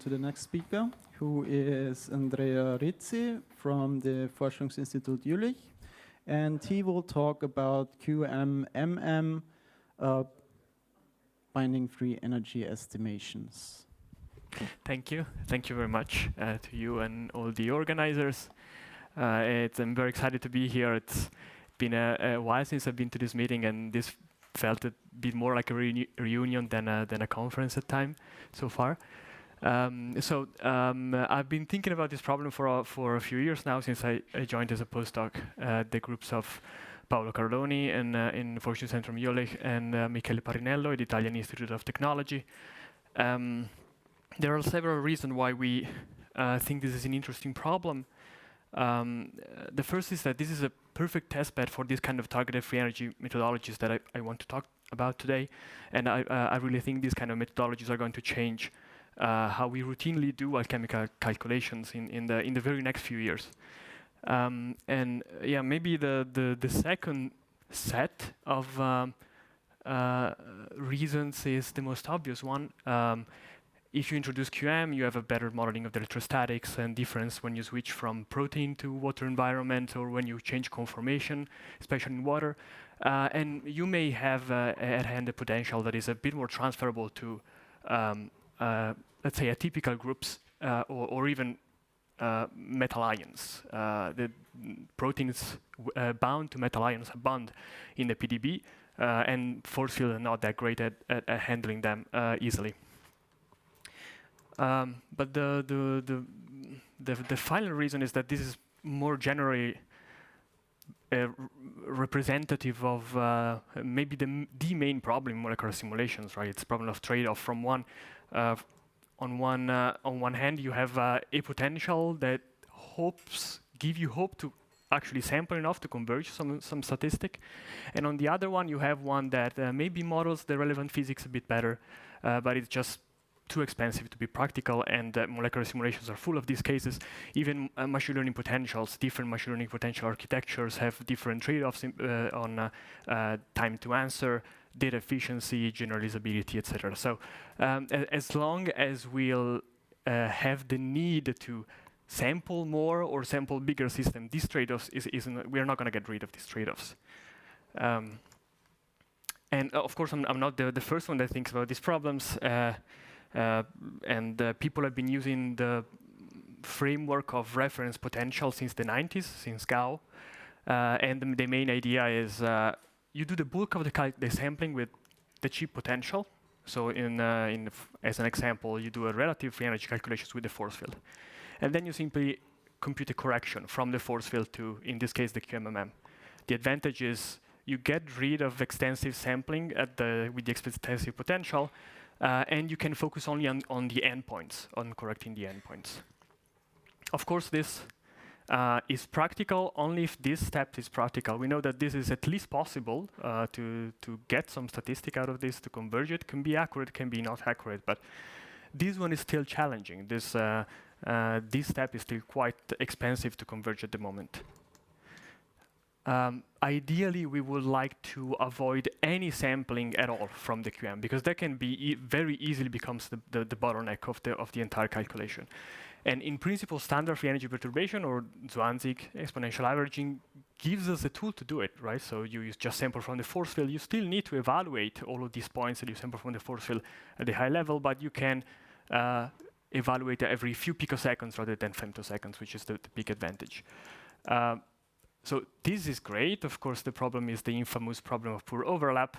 to the next speaker, who is Andrea Rizzi from the Forschungsinstitut Jülich. And he will talk about QM, binding free energy estimations. Thank you. Thank you very much to you and all the organizers. I'm very excited to be here. It's been a while since I've been to this meeting, and this felt a bit more like a reunion than a conference at time so far. I've been thinking about this problem for a few years now, since I joined as a postdoc the groups of Paolo Cardoni in Forschungszentrum Jülich and Michele Parinello at the Italian Institute of Technology. There are several reasons why we think this is an interesting problem. The first is that this is a perfect testbed for this kind of targeted free energy methodologies that I want to talk about today. And I really think these kind of methodologies are going to change how we routinely do alchemical calculations in the very next few years. Maybe the second set of reasons is the most obvious one. If you introduce QM, you have a better modeling of the electrostatics and difference when you switch from protein to water environment, or when you change conformation, especially in water. And you may have at hand a potential that is a bit more transferable to, let's say, atypical groups or even metal ions. The proteins bound to metal ions abound in the PDB, and force fields are not that great at handling them easily. But the final reason is that this is more generally representative of maybe the main problem in molecular simulations, right? It's a problem of trade-off. From one, on one hand, you have a potential that give you hope to actually sample enough to converge some statistic, and on the other one, you have one that maybe models the relevant physics a bit better, but it's just too expensive to be practical, and molecular simulations are full of these cases. Even machine learning potentials, different machine learning potential architectures have different trade-offs on time to answer, data efficiency, generalizability, etc. So as long as we'll have the need to sample more or sample bigger system, these trade-offs we're not going to get rid of these trade-offs. And of course, I'm not the first one that thinks about these problems. People have been using the framework of reference potential since the 90s, since Gao. And the main idea is you do the bulk of the sampling with the cheap potential. So as an example, you do a relative free energy calculations with the force field. And then you simply compute a correction from the force field to, in this case, the QMMM. The advantage is you get rid of extensive sampling with the extensive potential, and you can focus only on the endpoints, on correcting the endpoints. Of course, this is practical only if this step is practical. We know that this is at least possible to get some statistic out of this, to converge it. Can be accurate, can be not accurate, but this one is still challenging. This step is still quite expensive to converge at the moment. Ideally, we would like to avoid any sampling at all from the QM, because that can be very easily becomes the bottleneck of the entire calculation. And in principle, standard free energy perturbation or Zwanzig exponential averaging gives us a tool to do it, right? So you just sample from the force field. You still need to evaluate all of these points that you sample from the force field at the high level, but you can evaluate every few picoseconds rather than femtoseconds, which is the big advantage. So this is great. Of course, the problem is the infamous problem of poor overlap.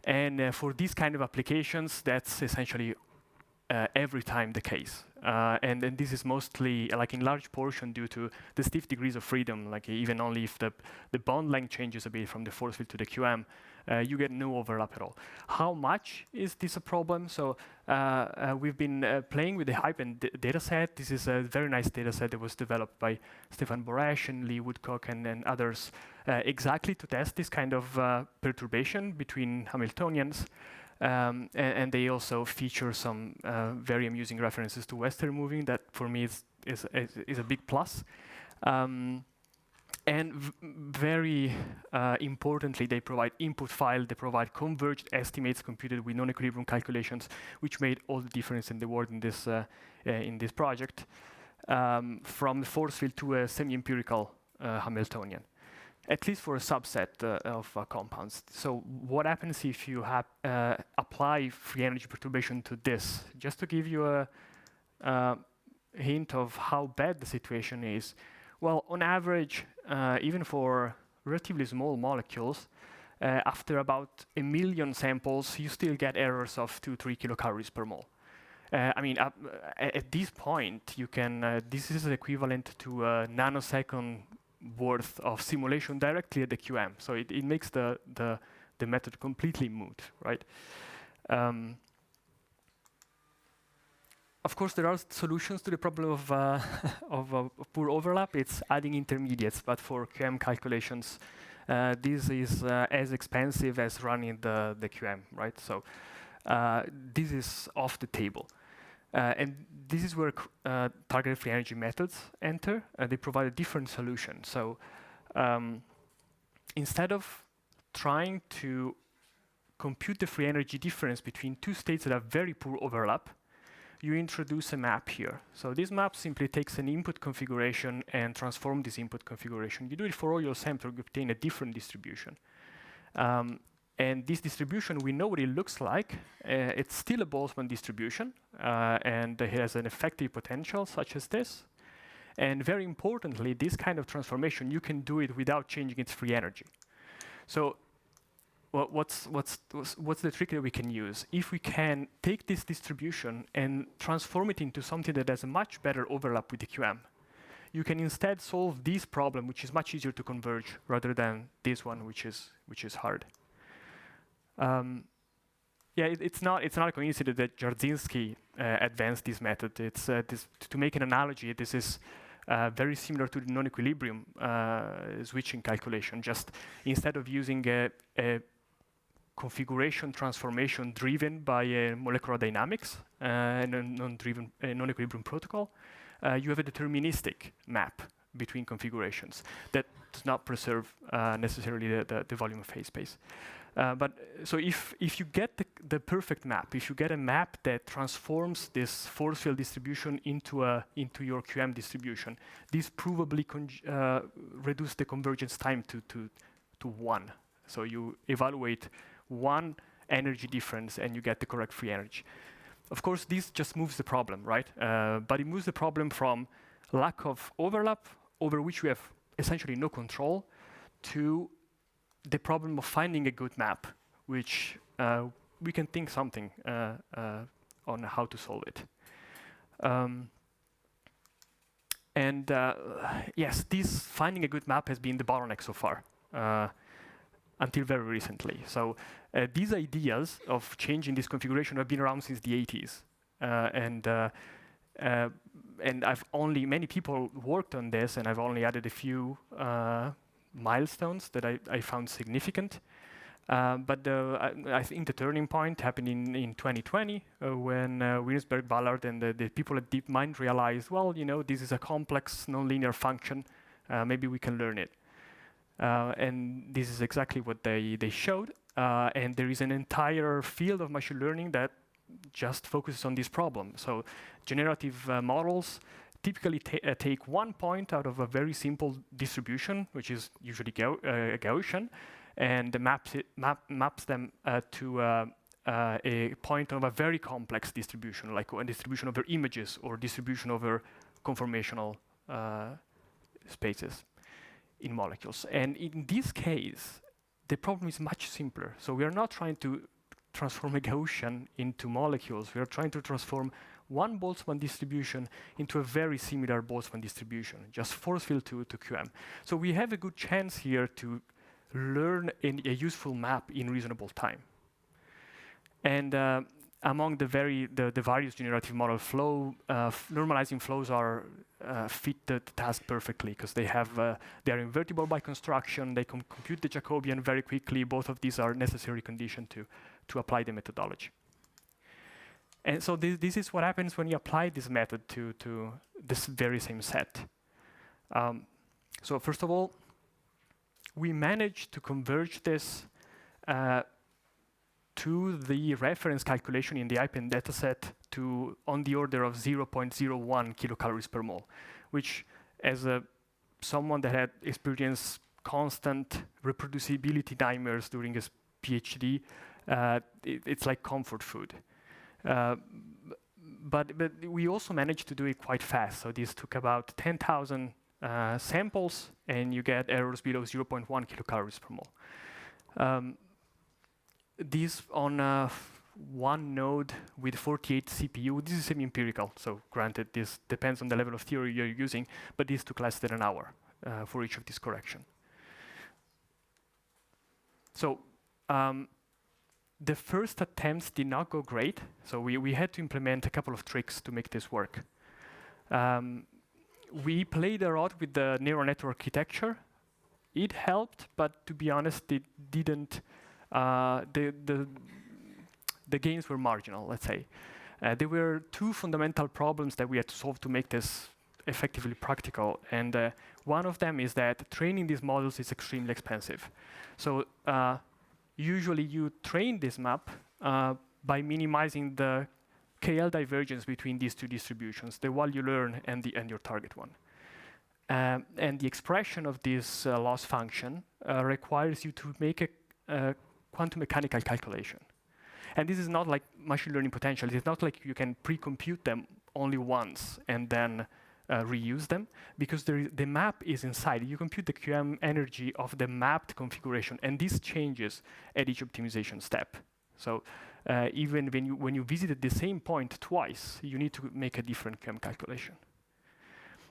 And for these kind of applications, that's essentially every time the case. And this is mostly, like in large portion, due to the stiff degrees of freedom, like even only if the bond length changes a bit from the force field to the QM, you get no overlap at all. How much is this a problem? So we've been playing with the HYPEN data set. This is a very nice data set that was developed by Stefan Boresh and Lee Woodcock and others, exactly to test this kind of perturbation between Hamiltonians. And they also feature some very amusing references to Western moving that for me is a big plus. And very importantly, they provide input file, they provide converged estimates computed with non-equilibrium calculations, which made all the difference in the world in this project, from the force field to a semi-empirical Hamiltonian, at least for a subset of compounds. So what happens if you apply free energy perturbation to this? Just to give you a hint of how bad the situation is. Well, on average, even for relatively small molecules, after about 1 million samples, you still get errors of 2-3 kilocalories per mole. I mean, at this point, you can. This is equivalent to a nanosecond worth of simulation directly at the QM. So it makes the method completely moot, right? Of course, there are solutions to the problem of poor overlap. It's adding intermediates, but for QM calculations, this is as expensive as running the QM, right? So this is off the table. And this is where targeted free energy methods enter. They provide a different solution. So instead of trying to compute the free energy difference between two states that have very poor overlap, you introduce a map here. So this map simply takes an input configuration and transforms this input configuration. You do it for all your samples, you obtain a different distribution. And this distribution, we know what it looks like. It's still a Boltzmann distribution, and it has an effective potential such as this. And very importantly, this kind of transformation, you can do it without changing its free energy. So what's the trick that we can use? If we can take this distribution and transform it into something that has a much better overlap with the QM, you can instead solve this problem, which is much easier to converge, rather than this one, which is hard. Yeah, it's not a coincidence that Jarzynski advanced this method. It's to make an analogy, this is very similar to the non-equilibrium switching calculation. Just instead of using a configuration transformation driven by molecular dynamics and a non-equilibrium protocol, you have a deterministic map between configurations that does not preserve necessarily the volume of phase space. But so if you get the perfect map, if you get a map that transforms this force field distribution into your QM distribution, this provably reduce the convergence time to 1. So you evaluate one energy difference and you get the correct free energy. Of course, this just moves the problem, right? But it moves the problem from lack of overlap, over which we have essentially no control, to the problem of finding a good map, which we can think something on how to solve it. Yes, this finding a good map has been the bottleneck so far, until very recently. So these ideas of changing this configuration have been around since the 80s. And many people worked on this, and I've only added a few milestones that I found significant. But I think the turning point happened in 2020 when Winsberg, Ballard, and the people at DeepMind realized, well, this is a complex nonlinear function. Maybe we can learn it. And this is exactly what they showed. And there is an entire field of machine learning that just focuses on this problem. So generative models typically take 1 point out of a very simple distribution, which is usually Gaussian, and maps them to a point of a very complex distribution, like a distribution over images or distribution over conformational spaces in molecules. And in this case, the problem is much simpler. So we are not trying to transform a Gaussian into molecules. We are trying to transform one Boltzmann distribution into a very similar Boltzmann distribution, just force field to QM. So we have a good chance here to learn a useful map in reasonable time. And among the various generative model flow, normalizing flows are fit the task perfectly, because they are invertible by construction. They can compute the Jacobian very quickly. Both of these are necessary conditions to apply the methodology. And so this is what happens when you apply this method to this very same set. So first of all, we managed to converge this to the reference calculation in the IPEN dataset to on the order of 0.01 kilocalories per mole, which as someone that had experienced constant reproducibility nightmares during his PhD, it's like comfort food. But we also managed to do it quite fast. So this took about 10,000 samples, and you get errors below 0.1 kilocalories per mole. These on one node with 48 CPU. This is semi-empirical, so granted, this depends on the level of theory you're using, but this took less than an hour for each of these corrections. So the first attempts did not go great, so we had to implement a couple of tricks to make this work. We played a lot with the neural network architecture. It helped, but to be honest, it didn't. The gains were marginal, let's say. There were two fundamental problems that we had to solve to make this effectively practical. And one of them is that training these models is extremely expensive. So usually you train this map by minimizing the KL divergence between these two distributions, the one you learn and your target one. And the expression of this loss function requires you to make a quantum mechanical calculation. And this is not like machine learning potential. It's not like you can pre-compute them only once and then reuse them, because the map is inside. You compute the QM energy of the mapped configuration, and this changes at each optimization step. So even when you visited the same point twice, you need to make a different QM calculation.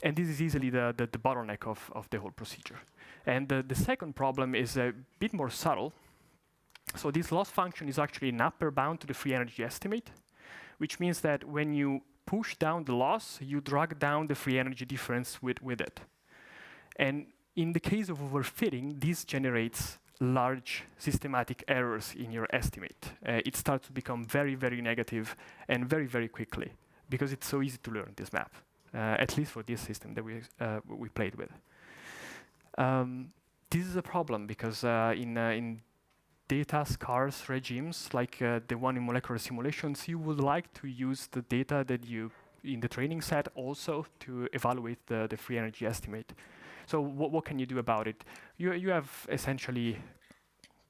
And this is easily the bottleneck of the whole procedure. And the second problem is a bit more subtle. So this loss function is actually an upper bound to the free energy estimate, which means that when you push down the loss, you drag down the free energy difference with it. And in the case of overfitting, this generates large systematic errors in your estimate. It starts to become very, very negative and very, very quickly, because it's so easy to learn this map, at least for this system that we played with. This is a problem because in data scarce regimes, like the one in molecular simulations, you would like to use the data that you in the training set also to evaluate the free energy estimate. So what can you do about it? You have essentially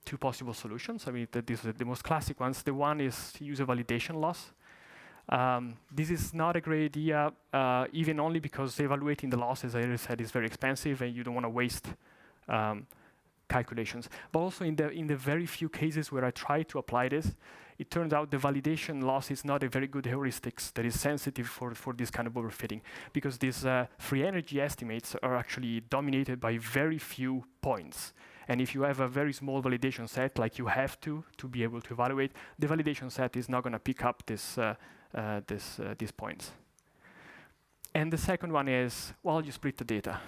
two possible solutions. I mean, these are the most classic ones. The one is to use a validation loss. This is not a great idea, even only because evaluating the loss, as I said, is very expensive, and you don't want to waste calculations. But also in the very few cases where I try to apply this, it turns out the validation loss is not a very good heuristic that is sensitive for this kind of overfitting, because these free energy estimates are actually dominated by very few points. And if you have a very small validation set, like you have to be able to evaluate, the validation set is not going to pick up these points. And the second one is, well, you split the data.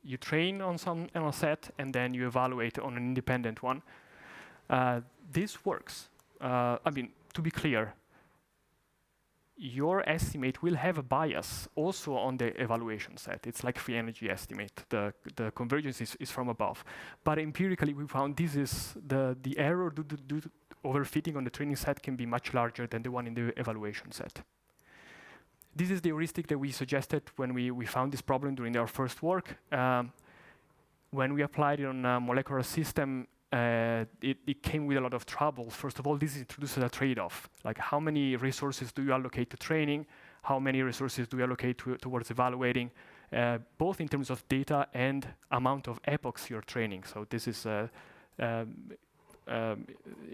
You train on a set, and then you evaluate on an independent one. This works. I mean, to be clear, your estimate will have a bias also on the evaluation set. It's like free energy estimate. The convergence is from above. But empirically, we found this is the error due to overfitting on the training set can be much larger than the one in the evaluation set. This is the heuristic that we suggested when we found this problem during our first work. When we applied it on a molecular system, it came with a lot of trouble. First of all, this introduces a trade-off. Like, how many resources do you allocate to training? How many resources do you allocate towards evaluating? Both in terms of data and amount of epochs you're training. So this is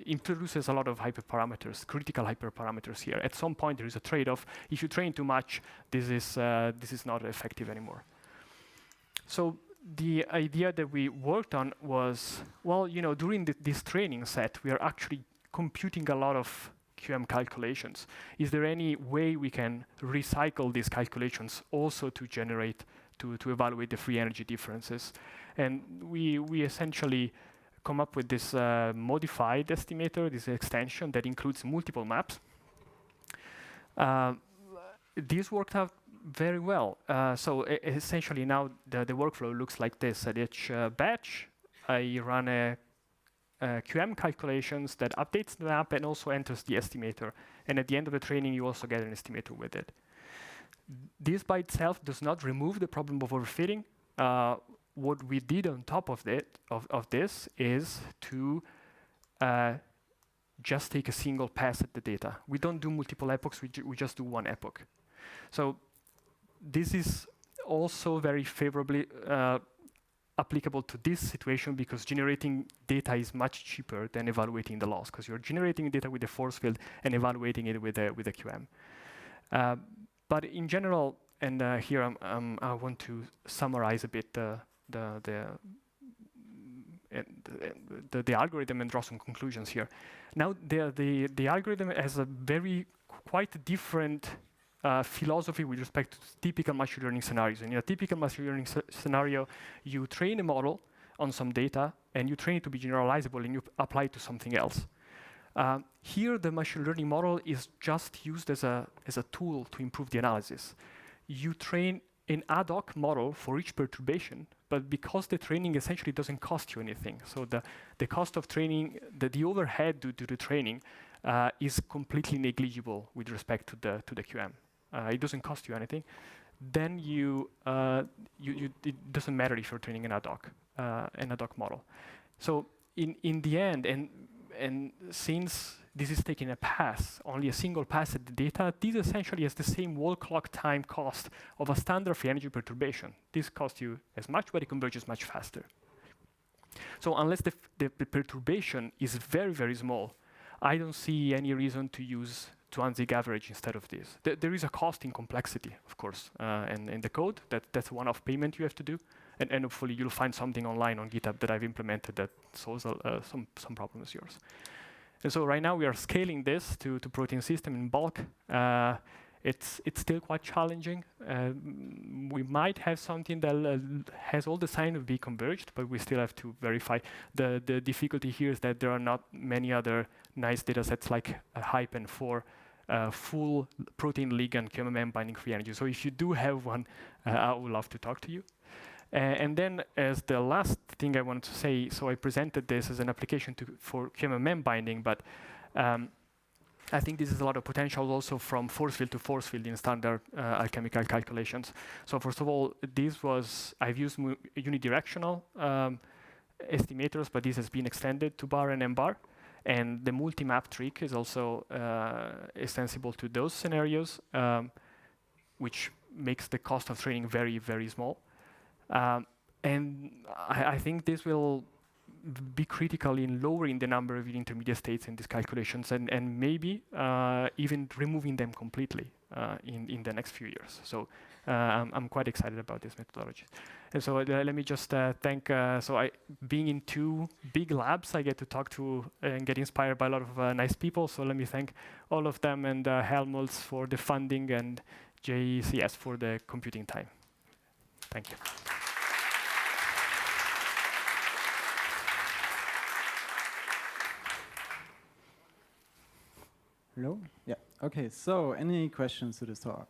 introduces a lot of hyperparameters, critical hyperparameters here. At some point, there is a trade-off. If you train too much, this is not effective anymore. So the idea that we worked on was, well, during this training set, we are actually computing a lot of QM calculations. Is there any way we can recycle these calculations also to generate, to evaluate the free energy differences? And we essentially come up with this modified estimator, this extension that includes multiple maps. This worked out Very well. So essentially now the workflow looks like this. At each batch, I run a QM calculations that updates the map and also enters the estimator. And at the end of the training, you also get an estimator with it. This by itself does not remove the problem of overfitting. What we did on top of this is to just take a single pass at the data. We don't do multiple epochs, we just do one epoch. So this is also very favorably applicable to this situation because generating data is much cheaper than evaluating the loss because you're generating data with the force field and evaluating it with a QM. But in general, and here I want to summarize a bit the algorithm and draw some conclusions here. Now the algorithm has a quite different philosophy with respect to typical machine learning scenarios. In a typical machine learning scenario, you train a model on some data and you train it to be generalizable and you apply it to something else. Here, the machine learning model is just used as a tool to improve the analysis. You train an ad hoc model for each perturbation, but because the training essentially doesn't cost you anything, so the cost of training, the overhead due to the training is completely negligible with respect to the QM. It doesn't cost you anything. Then it doesn't matter if you're training an ad hoc model. So in the end, and since this is taking a pass, only a single pass at the data, this essentially has the same wall clock time cost of a standard free energy perturbation. This costs you as much, but it converges much faster. So unless the perturbation is very, very small, I don't see any reason to use Zwanzig average instead of this. There is a cost in complexity, of course, and in the code, that's a one-off payment you have to do. And hopefully you'll find something online on GitHub that I've implemented that solves some problems yours. And so right now we are scaling this to protein system in bulk. It's still quite challenging. We might have something that has all the signs of being converged, but we still have to verify. The difficulty here is that there are not many other nice data sets like HyPen for full protein ligand QMM binding free energy. So if you do have one, I would love to talk to you. And then as the last thing I wanted to say, so I presented this as an application for QMM binding, but I think this is a lot of potential also from force field to force field in standard alchemical calculations. So first of all, I've used unidirectional estimators, but this has been extended to bar and M-bar. And the multi-map trick is also extensible to those scenarios, which makes the cost of training very, very small. And I think this will be critical in lowering the number of intermediate states in these calculations and maybe even removing them completely in the next few years. So I'm quite excited about this methodology. And so let me just thank, being in two big labs, I get to talk to and get inspired by a lot of nice people. So let me thank all of them and Helmholtz for the funding and JCS for the computing time. Thank you. Hello? Yeah. Okay, so any questions to this talk?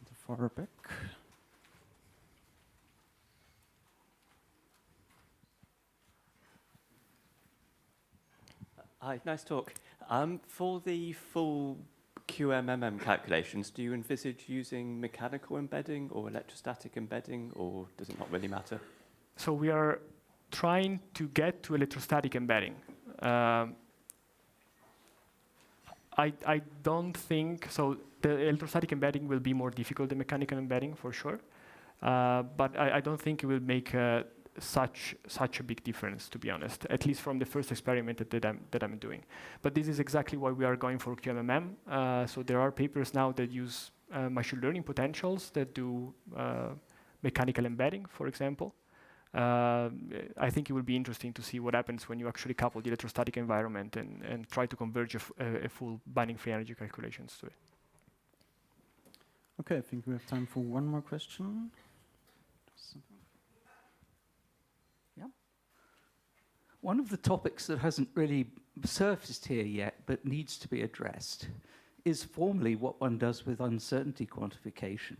The far back. Hi, nice talk. For the full QMMM calculations, do you envisage using mechanical embedding or electrostatic embedding, or does it not really matter? So we are trying to get to electrostatic embedding. I don't think, so the electrostatic embedding will be more difficult than mechanical embedding for sure, but I don't think it will make such a big difference, to be honest, at least from the first experiment that I'm doing. But this is exactly why we are going for QMMM. So there are papers now that use machine learning potentials that do mechanical embedding, for example. I think it will be interesting to see what happens when you actually couple the electrostatic environment and try to converge a full binding free energy calculations to it. Okay, I think we have time for one more question. One of the topics that hasn't really surfaced here yet, but needs to be addressed, is formally what one does with uncertainty quantification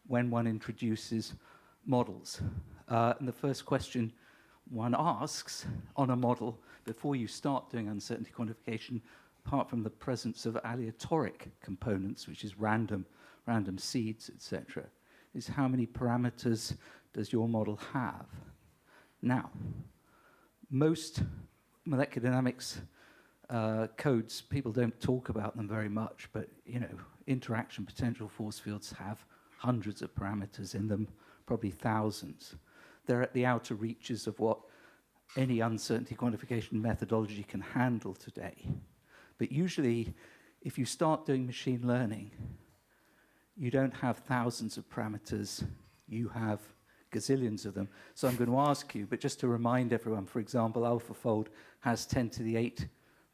when one introduces models. And the first question one asks on a model before you start doing uncertainty quantification, apart from the presence of aleatoric components, which is random seeds, etc., is how many parameters does your model have? Now, most molecular dynamics codes, people don't talk about them very much, but interaction potential force fields have hundreds of parameters in them, probably thousands. They're at the outer reaches of what any uncertainty quantification methodology can handle today. But usually, if you start doing machine learning, you don't have thousands of parameters, you have gazillions of them. So I'm going to ask you, but just to remind everyone, for example, AlphaFold has 10 to the 8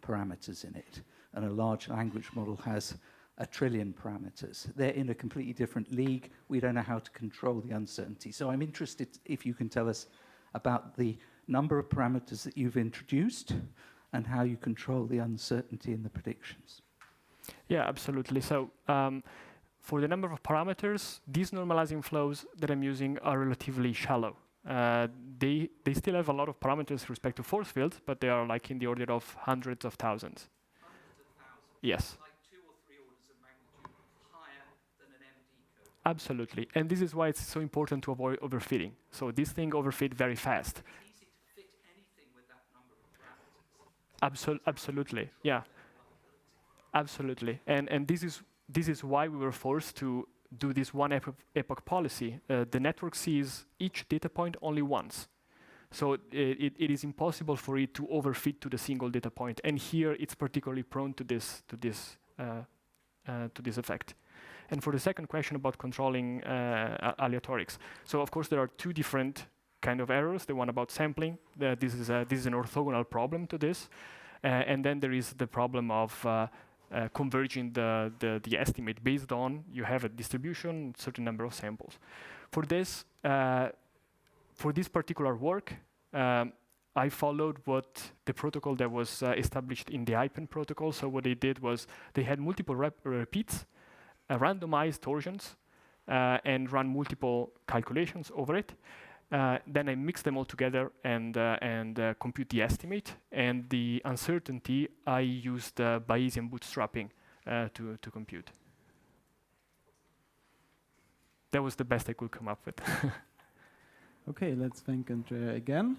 parameters in it, and a large language model has 1 trillion parameters. They're in a completely different league. We don't know how to control the uncertainty. So I'm interested if you can tell us about the number of parameters that you've introduced and how you control the uncertainty in the predictions. Yeah, absolutely. So for the number of parameters, these normalizing flows that I'm using are relatively shallow. They still have a lot of parameters with respect to force fields, but they are like in the order of hundreds of thousands. Hundreds of thousands? Yes. Like 2 or 3 orders of magnitude higher than an MD code? Absolutely. And this is why it's so important to avoid overfitting. So this thing overfit very fast. It's easy to fit anything with that number of parameters. Absolutely. Yeah. Absolutely. And this is why we were forced to do this one epoch policy. The network sees each data point only once. So it is impossible for it to overfit to the single data point. And here it's particularly prone to this effect. And for the second question about controlling aleatorics. So of course there are 2 different kind of errors. The one about sampling, this is an orthogonal problem to this. And then there is the problem of converging the estimate based on you have a distribution, certain number of samples. For this particular work, I followed what the protocol that was established in the IPEN protocol. So what they did was they had multiple repeats, randomized torsions, and run multiple calculations over it. Then I mix them all together and compute the estimate. And the uncertainty, I used Bayesian bootstrapping to compute. That was the best I could come up with. Okay, let's thank Andrea again.